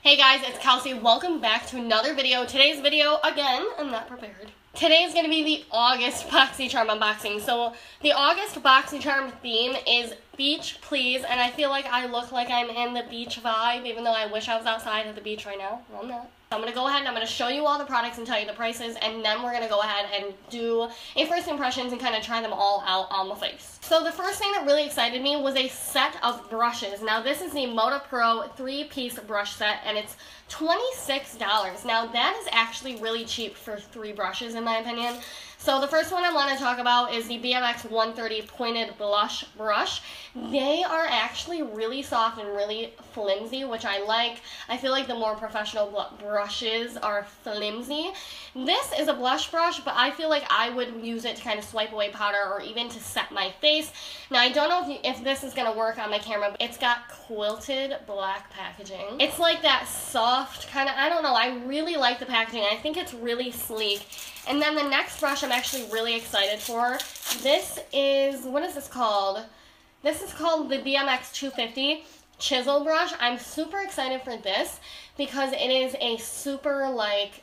Hey guys, it's Kelsey. Welcome back to another video. Today's video, again, I'm not prepared. Today is going to be the August Boxycharm unboxing. So the August Boxycharm theme is beach, please, and I feel like I look like I'm in the beach vibe, even though I wish I was outside at the beach right now. Well, I'm not. I'm going to go ahead and I'm going to show you all the products and tell you the prices, and then we're going to go ahead and do a first impressions and kind of try them all out on the face. So the first thing that really excited me was a set of brushes. Now this is the Moda Pro 3-piece brush set, and it's $26. Now that is actually really cheap for 3 brushes in my opinion. So the first one I want to talk about is the BMX 130 Pointed Blush Brush. They are actually really soft and really flimsy, which I like. I feel like the more professional brushes are flimsy. This is a blush brush, but I feel like I would use it to kind of swipe away powder or even to set my face. Now I don't know if this is going to work on my camera, but it's got quilted black packaging. It's like that soft kind of, I don't know, I really like the packaging. I think it's really sleek. And then the next brush I'm actually really excited for. This is, what is this called? This is called the BMX 250 Chisel Brush. I'm super excited for this because it is a super like,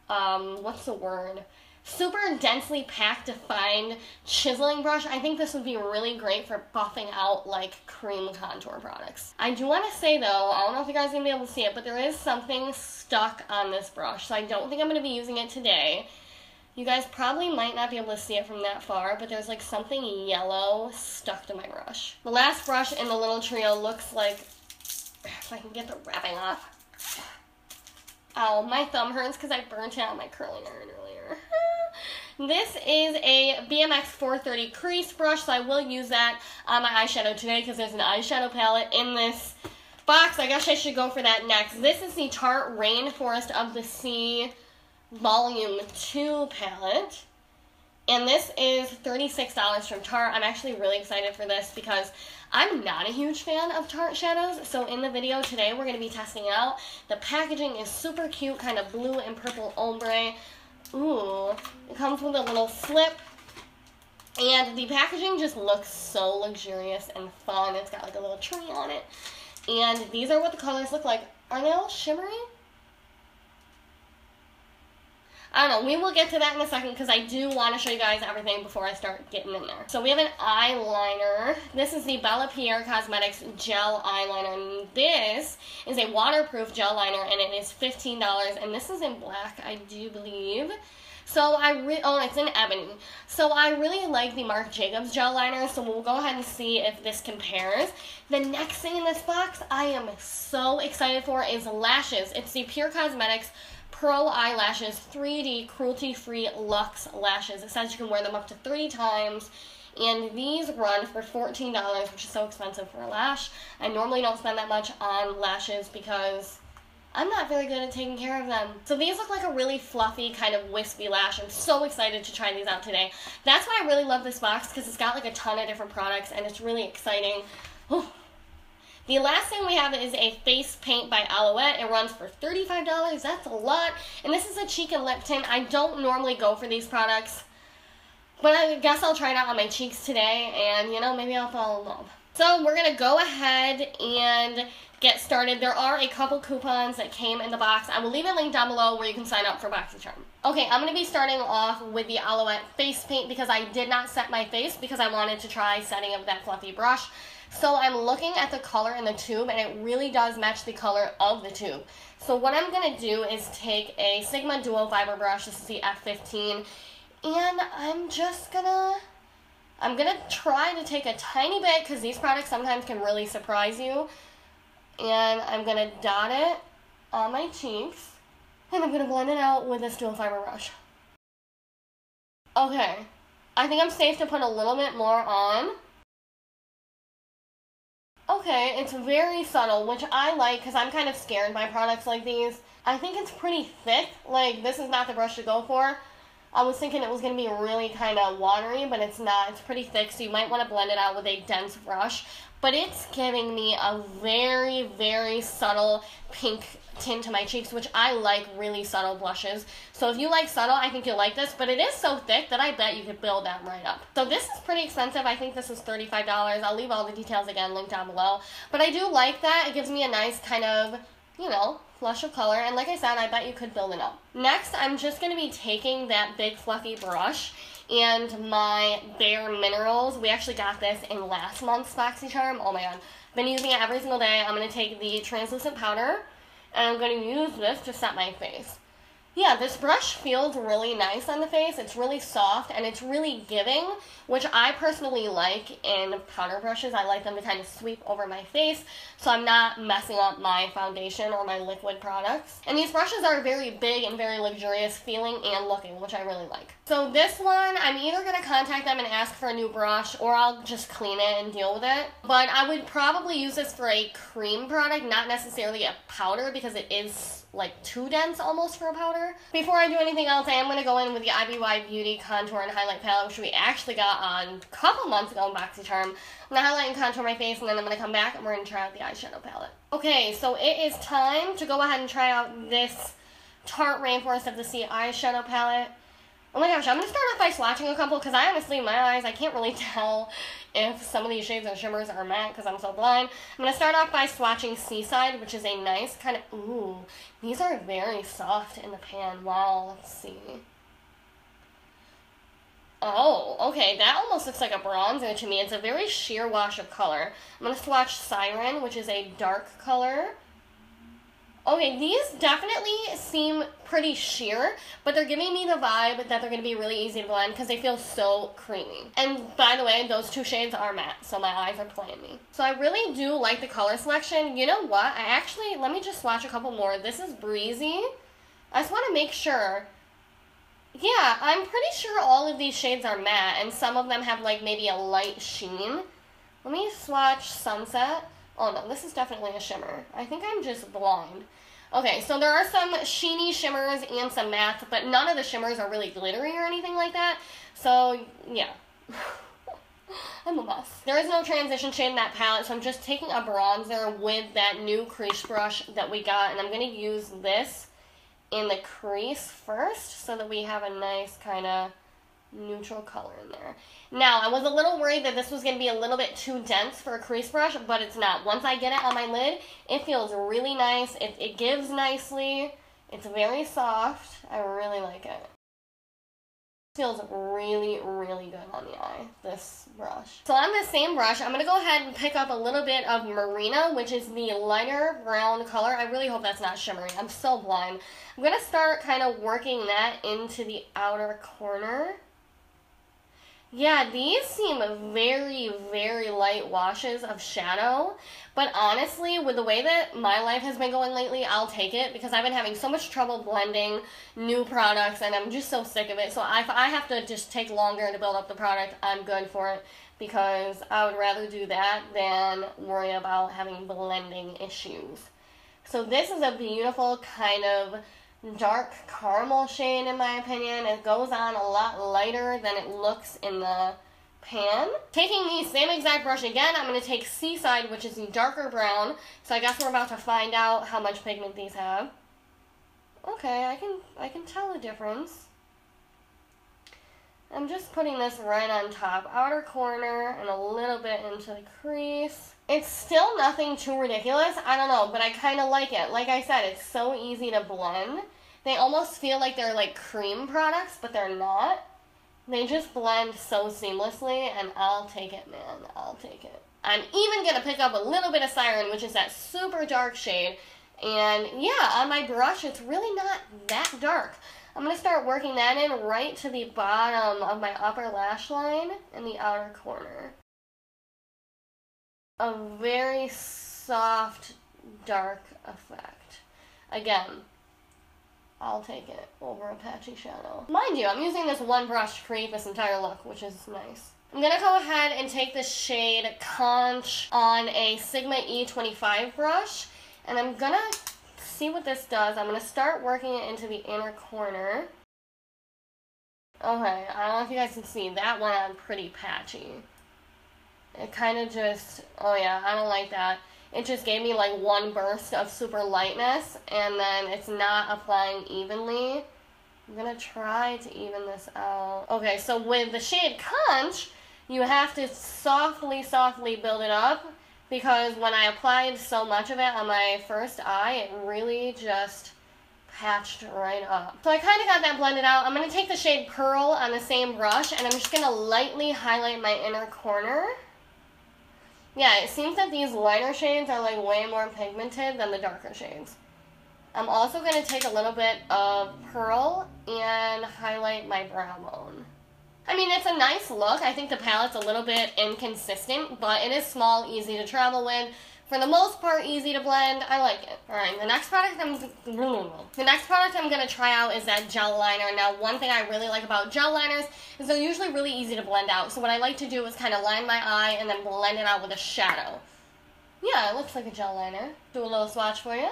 what's the word? Super densely packed, defined chiseling brush. I think this would be really great for buffing out like cream contour products. I do want to say though, I don't know if you guys are going to be able to see it, but there is something stuck on this brush. So I don't think I'm going to be using it today. You guys probably might not be able to see it from that far, but there's like something yellow stuck to my brush. The last brush in the little trio looks like, if I can get the wrapping off. Ow, my thumb hurts because I burnt it on my curling iron earlier. This is a BMX 430 crease brush, so I will use that on my eyeshadow today because there's an eyeshadow palette in this box. I guess I should go for that next. This is the Tarte Rainforest of the Sea Volume 2 palette, and this is $36 from Tarte. I'm actually really excited for this because I'm not a huge fan of Tarte shadows, so in the video today we're going to be testing it out. The packaging is super cute, kind of blue and purple ombre. Ooh, it comes with a little slip, and the packaging just looks so luxurious and fun. It's got like a little tree on it, and these are what the colors look like. Are they all shimmery? I don't know, we will get to that in a second because I do want to show you guys everything before I start getting in there. So we have an eyeliner. This is the Bella Pierre Cosmetics Gel Eyeliner. And this is a waterproof gel liner and it is $15, and this is in black, I do believe. So it's in ebony. So I really like the Marc Jacobs gel liner, so we'll go ahead and see if this compares. The next thing in this box I am so excited for is lashes. It's the Pure Cosmetics Pro Eyelashes 3D cruelty-free luxe lashes. It says you can wear them up to 3 times, and these run for $14, which is so expensive for a lash. I normally don't spend that much on lashes because I'm not very good at taking care of them. So these look like a really fluffy, kind of wispy lash. I'm so excited to try these out today. That's why I really love this box, because it's got like a ton of different products, and it's really exciting. Oh. The last thing we have is a face paint by Aloette. It runs for $35. That's a lot. And this is a cheek and lip tint. I don't normally go for these products, but I guess I'll try it out on my cheeks today, and you know, maybe I'll fall in love. So we're going to go ahead and get started. There are a couple coupons that came in the box. I will leave a link down below where you can sign up for Boxycharm. Okay, I'm going to be starting off with the Aloette face paint because I did not set my face because I wanted to try setting up that fluffy brush. So I'm looking at the color in the tube, and it really does match the color of the tube. So what I'm going to do is take a Sigma Duo Fiber brush. This is the F15. And I'm going to try to take a tiny bit because these products sometimes can really surprise you. And I'm going to dot it on my cheeks. And I'm going to blend it out with this Duo Fiber brush. Okay. I think I'm safe to put a little bit more on. Okay, it's very subtle, which I like because I'm kind of scared by products like these. I think it's pretty thick. Like, this is not the brush to go for. I was thinking it was going to be really kind of watery, but it's not. It's pretty thick, so you might want to blend it out with a dense brush. But it's giving me a very, very subtle pink tint to my cheeks, which I like really subtle blushes. So if you like subtle, I think you'll like this, but it is so thick that I bet you could build that right up. So this is pretty expensive. I think this is $35. I'll leave all the details again linked down below. But I do like that. It gives me a nice kind of you know, flush of color. And like I said, I bet you could build it up. Next, I'm just going to be taking that big fluffy brush and my Bare Minerals. We actually got this in last month's Boxycharm. Oh my god. Been using it every single day. I'm going to take the translucent powder and I'm going to use this to set my face. Yeah, this brush feels really nice on the face. It's really soft and it's really giving, which I personally like in powder brushes. I like them to kind of sweep over my face so I'm not messing up my foundation or my liquid products. And these brushes are very big and very luxurious feeling and looking, which I really like. So this one, I'm either going to contact them and ask for a new brush or I'll just clean it and deal with it. But I would probably use this for a cream product, not necessarily a powder, because it is like too dense almost for a powder. Before I do anything else, I am going to go in with the IBY Beauty Contour and Highlight Palette, which we actually got on a couple months ago in Boxycharm. I'm going to highlight and contour my face, and then I'm going to come back and we're going to try out the eyeshadow palette. Okay, so it is time to go ahead and try out this Tarte Rainforest of the Sea eyeshadow palette. Oh my gosh, I'm going to start off by swatching a couple, because I honestly, in my eyes, I can't really tell if some of these shades and shimmers are matte because I'm so blind. I'm going to start off by swatching Seaside, which is a nice kind of, ooh, these are very soft in the pan. Wow, let's see. Oh, okay, that almost looks like a bronzer to me. It's a very sheer wash of color. I'm going to swatch Siren, which is a dark color. Okay, these definitely seem pretty sheer, but they're giving me the vibe that they're going to be really easy to blend because they feel so creamy. And by the way, those two shades are matte, so my eyes are playing me. So I really do like the color selection. You know what? Let me just swatch a couple more. This is Breezy. I just want to make sure. Yeah, I'm pretty sure all of these shades are matte, and some of them have like maybe a light sheen. Let me swatch Sunset. Oh no, this is definitely a shimmer. I think I'm just blind. Okay, so there are some sheeny shimmers and some mattes, but none of the shimmers are really glittery or anything like that. So, yeah. I'm a mess. There is no transition shade in that palette, so I'm just taking a bronzer with that new crease brush that we got, and I'm going to use this in the crease first so that we have a nice kind of neutral color in there. Now, I was a little worried that this was going to be a little bit too dense for a crease brush, but it's not. Once I get it on my lid, it feels really nice. It gives nicely. It's very soft. I really like it. It feels really, really good on the eye, this brush. So on the same brush, I'm going to go ahead and pick up a little bit of Marina, which is the lighter brown color. I really hope that's not shimmery. I'm so blind. I'm going to start kind of working that into the outer corner. Yeah, these seem very, very light washes of shadow, but honestly, with the way that my life has been going lately, I'll take it, because I've been having so much trouble blending new products, and I'm just so sick of it, so if I have to just take longer to build up the product, I'm good for it, because I would rather do that than worry about having blending issues. So this is a beautiful kind of dark caramel shade, in my opinion. It goes on a lot lighter than it looks in the pan. Taking the same exact brush again, I'm going to take Seaside, which is the darker brown. So I guess we're about to find out how much pigment these have. Okay, I can tell the difference. I'm just putting this right on top, outer corner, and a little bit into the crease. It's still nothing too ridiculous, I don't know, but I kind of like it. Like I said, it's so easy to blend. They almost feel like they're like cream products, but they're not. They just blend so seamlessly, and I'll take it, man. I'll take it. I'm even going to pick up a little bit of Siren, which is that super dark shade. And yeah, on my brush, it's really not that dark. I'm going to start working that in right to the bottom of my upper lash line in the outer corner. A very soft, dark effect. Again, I'll take it over a patchy shadow. Mind you, I'm using this one brush to create this entire look, which is nice. I'm going to go ahead and take the shade Conch on a Sigma E25 brush, and I'm going to see what this does. I'm going to start working it into the inner corner. Okay, I don't know if you guys can see, that went on pretty patchy. It kind of just, oh yeah, I don't like that. It just gave me like one burst of super lightness, and then it's not applying evenly. I'm going to try to even this out. Okay, so with the shade Conch, you have to softly, softly build it up because when I applied so much of it on my first eye, it really just patched right up. So I kind of got that blended out. I'm going to take the shade Pearl on the same brush, and I'm just going to lightly highlight my inner corner. Yeah, it seems that these lighter shades are like way more pigmented than the darker shades. I'm also going to take a little bit of Pearl and highlight my brow bone. I mean, it's a nice look. I think the palette's a little bit inconsistent, but it is small, easy to travel with. For the most part, easy to blend. I like it. Alright, the next product I'm going to try out is that gel liner. Now, one thing I really like about gel liners is they're usually really easy to blend out. So what I like to do is kind of line my eye and then blend it out with a shadow. Yeah, it looks like a gel liner. Do a little swatch for you.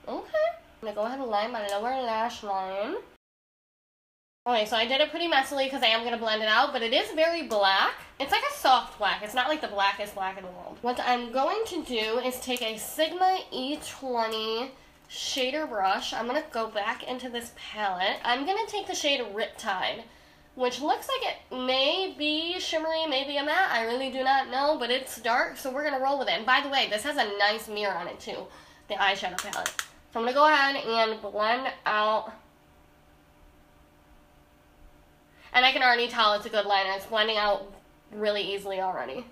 Okay. I'm going to go ahead and line my lower lash line. Okay, so I did it pretty messily because I am going to blend it out, but it is very black. It's like a soft black. It's not like the blackest black in the world. What I'm going to do is take a Sigma E20 shader brush. I'm going to go back into this palette. I'm going to take the shade Riptide, which looks like it may be shimmery, maybe a matte. I really do not know, but it's dark, so we're going to roll with it. And by the way, this has a nice mirror on it too, the eyeshadow palette. So I'm going to go ahead and blend out. And I can already tell it's a good liner. It's blending out really easily already.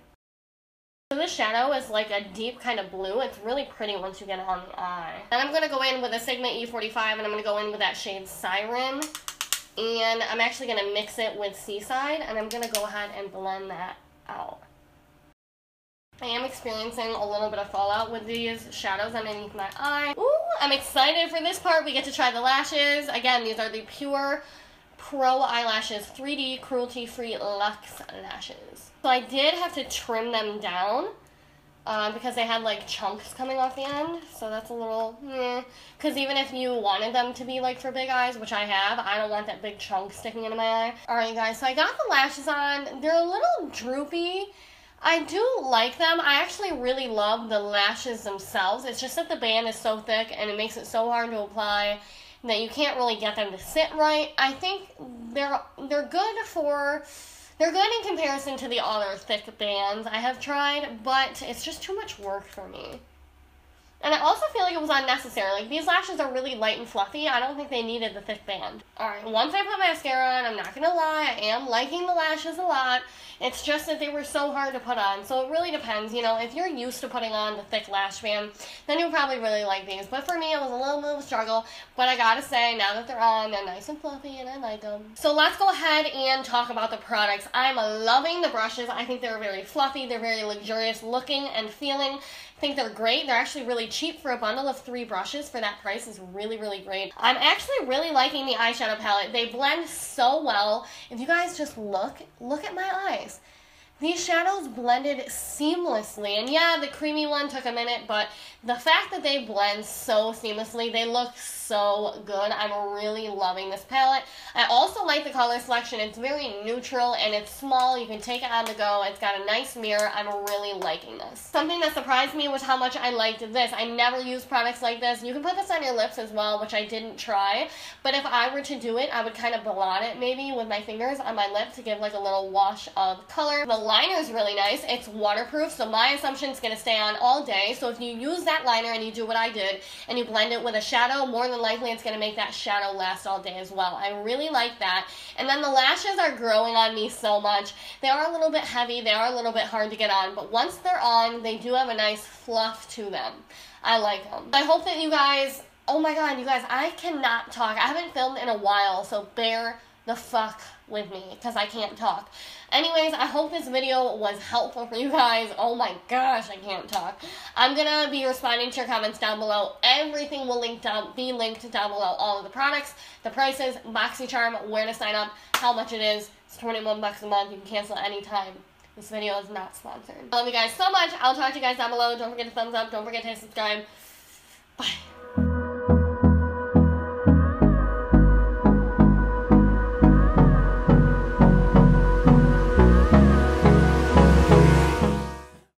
So this shadow is like a deep kind of blue. It's really pretty once you get it on the eye. Then I'm going to go in with a Sigma E45, and I'm going to go in with that shade Siren. And I'm actually going to mix it with Seaside, and I'm going to go ahead and blend that out. I am experiencing a little bit of fallout with these shadows underneath my eye. Ooh, I'm excited for this part. We get to try the lashes. Again, these are the Pure Pro Eyelashes 3D cruelty-free luxe lashes. So I did have to trim them down because they had like chunks coming off the end. So that's a little because even if you wanted them to be like for big eyes, which I have, I don't want that big chunk sticking into my eye. Alright guys, so I got the lashes on. They're a little droopy. I do like them. I actually really love the lashes themselves. It's just that the band is so thick and it makes it so hard to apply that you can't really get them to sit right. I think they're good in comparison to the other thick bands I have tried, but it's just too much work for me. And I also feel like it was unnecessary. Like, these lashes are really light and fluffy. I don't think they needed the thick band. Alright, once I put mascara on, I'm not gonna lie, I am liking the lashes a lot. It's just that they were so hard to put on. So it really depends, you know, if you're used to putting on the thick lash band, then you'll probably really like these. But for me, it was a little bit of a struggle. But I gotta say, now that they're on, they're nice and fluffy and I like them. So let's go ahead and talk about the products. I'm loving the brushes. I think they're very fluffy. They're very luxurious looking and feeling. I think they're great. They're actually really cheap for a bundle of 3 brushes. For that price is really, really great. I'm actually really liking the eyeshadow palette. They blend so well. If you guys just look at my eyes. These shadows blended seamlessly. And yeah, the creamy one took a minute, but the fact that they blend so seamlessly, they look so good. I'm really loving this palette. I also like the color selection. It's very neutral and it's small. You can take it on the go. It's got a nice mirror. I'm really liking this. Something that surprised me was how much I liked this. I never use products like this. You can put this on your lips as well, which I didn't try. But if I were to do it, I would kind of blot it maybe with my fingers on my lip to give like a little wash of color. The liner is really nice. It's waterproof, so my assumption is going to stay on all day. So if you use that liner and you do what I did and you blend it with a shadow, more than likely it's going to make that shadow last all day as well. I really like that. And then the lashes are growing on me so much. They are a little bit heavy. They are a little bit hard to get on, but once they're on, they do have a nice fluff to them. I like them. I hope that you guys, oh my god, you guys, I cannot talk. I haven't filmed in a while, so bear the fuck with me because I can't talk. Anyways, I hope this video was helpful for you guys. Oh my gosh, I can't talk. I'm gonna be responding to your comments down below. Everything will be linked down below. All of the products, the prices, Boxycharm, where to sign up, how much it is. It's 21 bucks a month. You can cancel anytime. This video is not sponsored. I love you guys so much. I'll talk to you guys down below. Don't forget to thumbs up. Don't forget to subscribe. Bye.